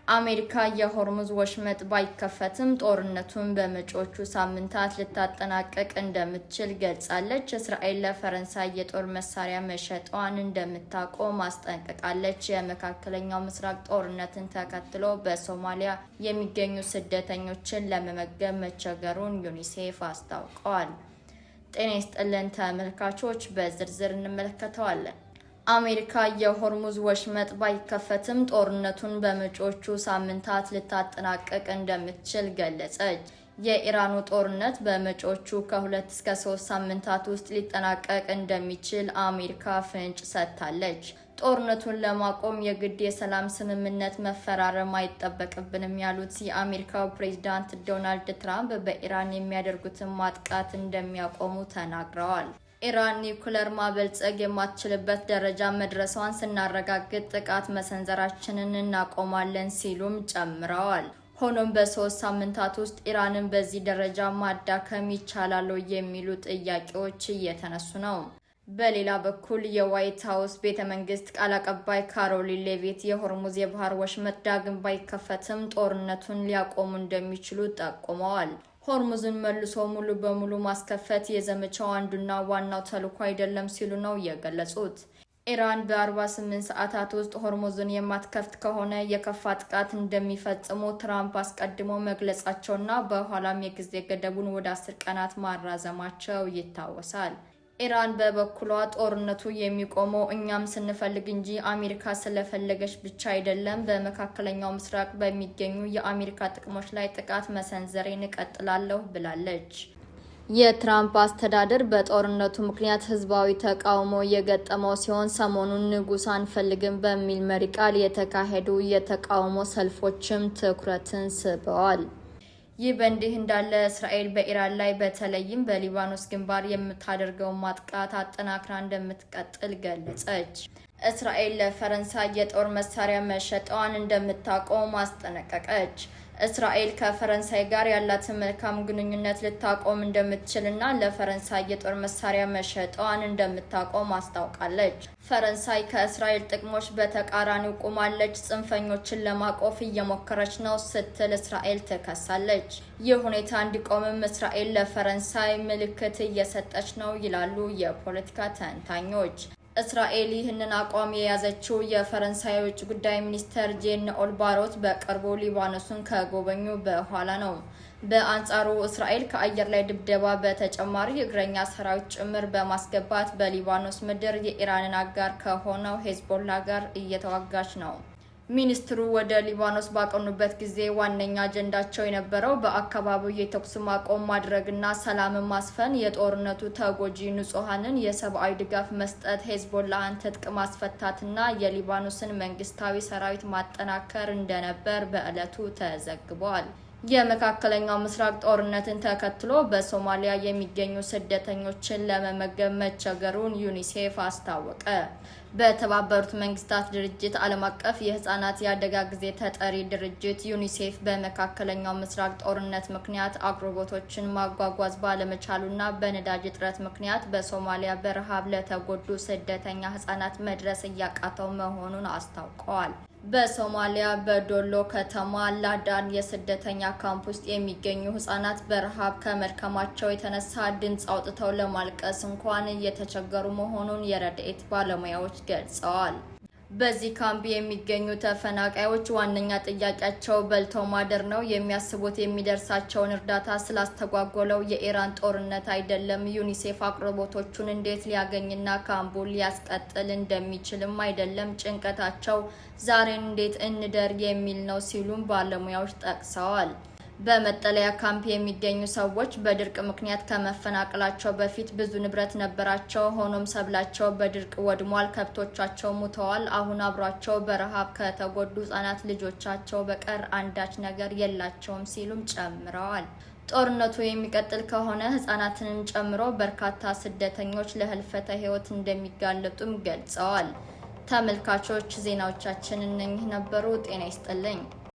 አሜሪካ የሆርሙዝ ወሽመጥ ባይከፈትም ጦርነቱን በመጪዎቹ ሳምንታት ልታጠናቀቅ እንደምትችል ገልጻለች። እስራኤል ለፈረንሳይ የጦር መሳሪያ መሸጧን እንደምታቆም አስጠንቅቃለች። የመካከለኛው ምስራቅ ጦርነትን ተከትሎ በሶማሊያ የሚገኙ ስደተኞችን ለመመገብ መቸገሩን ዩኒሴፍ አስታውቋል። ጤና ይስጥልን ተመልካቾች፣ በዝርዝር እንመለከተዋለን። አሜሪካ የሆርሙዝ ወሽመጥ ባይከፈትም ጦርነቱን በመጪዎቹ ሳምንታት ልታጠናቀቅ እንደምትችል ገለጸች። የኢራኑ ጦርነት በመጪዎቹ ከ2 እስከ 3 ሳምንታት ውስጥ ሊጠናቀቅ እንደሚችል አሜሪካ ፍንጭ ሰጥታለች። ጦርነቱን ለማቆም የግድ የሰላም ስምምነት መፈራረም አይጠበቅብንም ያሉት የአሜሪካው ፕሬዝዳንት ዶናልድ ትራምፕ በኢራን የሚያደርጉትን ማጥቃት እንደሚያቆሙ ተናግረዋል። ኢራን ኒውክለር ማበልጸግ የማትችልበት ደረጃ መድረሷን ስናረጋግጥ ጥቃት መሰንዘራችንን እናቆማለን ሲሉም ጨምረዋል። ሆኖም በ3 ሳምንታት ውስጥ ኢራንን በዚህ ደረጃ ማዳከም ይቻላል የሚሉ ጥያቄዎች እየተነሱ ነው። በሌላ በኩል የዋይት ሀውስ ቤተመንግስት ቃል አቀባይ ካሮሊን ሌቪት የሆርሙዝ የባህር ወሽመጥ ዳግም ባይከፈትም ጦርነቱን ሊያቆሙ እንደሚችሉ ጠቁመዋል። ሆርሙዝን መልሶ ሙሉ በሙሉ ማስከፈት የዘመቻው አንዱና ዋናው ተልዕኮ አይደለም ሲሉ ነው የገለጹት። ኢራን በ48 ሰዓታት ውስጥ ሆርሙዝን የማትከፍት ከሆነ የከፋ ጥቃት እንደሚፈጽሙ ትራምፕ አስቀድሞ መግለጻቸውና በኋላም የጊዜ ገደቡን ወደ 10 ቀናት ማራዘማቸው ይታወሳል። ኢራን በበኩሏ ጦርነቱ የሚቆመው እኛም ስንፈልግ እንጂ አሜሪካ ስለፈለገች ብቻ አይደለም፣ በመካከለኛው ምስራቅ በሚገኙ የአሜሪካ ጥቅሞች ላይ ጥቃት መሰንዘሬን እቀጥላለሁ ብላለች። የትራምፕ አስተዳደር በጦርነቱ ምክንያት ህዝባዊ ተቃውሞ የገጠመው ሲሆን ሰሞኑን ንጉሥ አንፈልግም በሚል መሪ ቃል የተካሄዱ የተቃውሞ ሰልፎችም ትኩረትን ስበዋል። ይህ በእንዲህ እንዳለ እስራኤል በኢራን ላይ በተለይም በሊባኖስ ግንባር የምታደርገውን ማጥቃት አጠናክራ እንደምትቀጥል ገለጸች። እስራኤል ለፈረንሳይ የጦር መሳሪያ መሸጧን እንደምታቆም አስጠነቀቀች። እስራኤል ከፈረንሳይ ጋር ያላትን መልካም ግንኙነት ልታቆም እንደምትችልና ለፈረንሳይ የጦር መሳሪያ መሸጧን እንደምታቆም አስታውቃለች። ፈረንሳይ ከእስራኤል ጥቅሞች በተቃራኒው ቆማለች፣ ጽንፈኞችን ለማቆፍ እየሞከረች ነው ስትል እስራኤል ትከሳለች። ይህ ሁኔታ እንዲቆምም እስራኤል ለፈረንሳይ ምልክት እየሰጠች ነው ይላሉ የፖለቲካ ተንታኞች። እስራኤል ይህንን አቋም የያዘችው የፈረንሳይ ውጭ ጉዳይ ሚኒስትር ጄን ኦልባሮት በቅርቡ ሊባኖስን ከጎበኙ በኋላ ነው። በአንጻሩ እስራኤል ከአየር ላይ ድብደባ በተጨማሪ እግረኛ ሰራዊት ጭምር በማስገባት በሊባኖስ ምድር የኢራንን አጋር ከሆነው ሄዝቦላ ጋር እየተዋጋች ነው። ሚኒስትሩ ወደ ሊባኖስ ባቀኑበት ጊዜ ዋነኛ አጀንዳቸው የነበረው በአካባቢው የተኩስ ማቆም ማድረግና ሰላምን ማስፈን፣ የጦርነቱ ተጎጂ ንጹሃንን የሰብአዊ ድጋፍ መስጠት፣ ሄዝቦላህን ትጥቅ ማስፈታትና የሊባኖስን መንግስታዊ ሰራዊት ማጠናከር እንደነበር በዕለቱ ተዘግቧል። የመካከለኛው ምስራቅ ጦርነትን ተከትሎ በሶማሊያ የሚገኙ ስደተኞችን ለመመገብ መቸገሩን ዩኒሴፍ አስታወቀ። በተባበሩት መንግስታት ድርጅት ዓለም አቀፍ የህፃናት የአደጋ ጊዜ ተጠሪ ድርጅት ዩኒሴፍ በመካከለኛው ምስራቅ ጦርነት ምክንያት አቅርቦቶችን ማጓጓዝ ባለመቻሉና በነዳጅ እጥረት ምክንያት በሶማሊያ በረሃብ ለተጎዱ ስደተኛ ህፃናት መድረስ እያቃተው መሆኑን አስታውቀዋል። በሶማሊያ በዶሎ ከተማ ላዳን የስደተኛ ካምፕ ውስጥ የሚገኙ ህፃናት በረሃብ ከመድከማቸው የተነሳ ድምፅ አውጥተው ለማልቀስ እንኳን እየተቸገሩ መሆኑን የረድኤት ባለሙያዎች ገልጸዋል። በዚህ ካምፕ የሚገኙ ተፈናቃዮች ዋነኛ ጥያቄያቸው በልተው ማደር ነው። የሚያስቡት የሚደርሳቸውን እርዳታ ስላስተጓጎለው የኢራን ጦርነት አይደለም። ዩኒሴፍ አቅርቦቶቹን እንዴት ሊያገኝና ካምፑን ሊያስቀጥል እንደሚችልም አይደለም። ጭንቀታቸው ዛሬን እንዴት እንደር የሚል ነው ሲሉም ባለሙያዎች ጠቅሰዋል። በመጠለያ ካምፕ የሚገኙ ሰዎች በድርቅ ምክንያት ከመፈናቀላቸው በፊት ብዙ ንብረት ነበራቸው። ሆኖም ሰብላቸው በድርቅ ወድሟል፣ ከብቶቻቸው ሙተዋል። አሁን አብሯቸው በረሃብ ከተጎዱ ህጻናት ልጆቻቸው በቀር አንዳች ነገር የላቸውም ሲሉም ጨምረዋል። ጦርነቱ የሚቀጥል ከሆነ ህጻናትንም ጨምሮ በርካታ ስደተኞች ለህልፈተ ህይወት እንደሚጋለጡም ገልጸዋል። ተመልካቾች ዜናዎቻችን እነኚህ ነበሩ። ጤና ይስጥልኝ።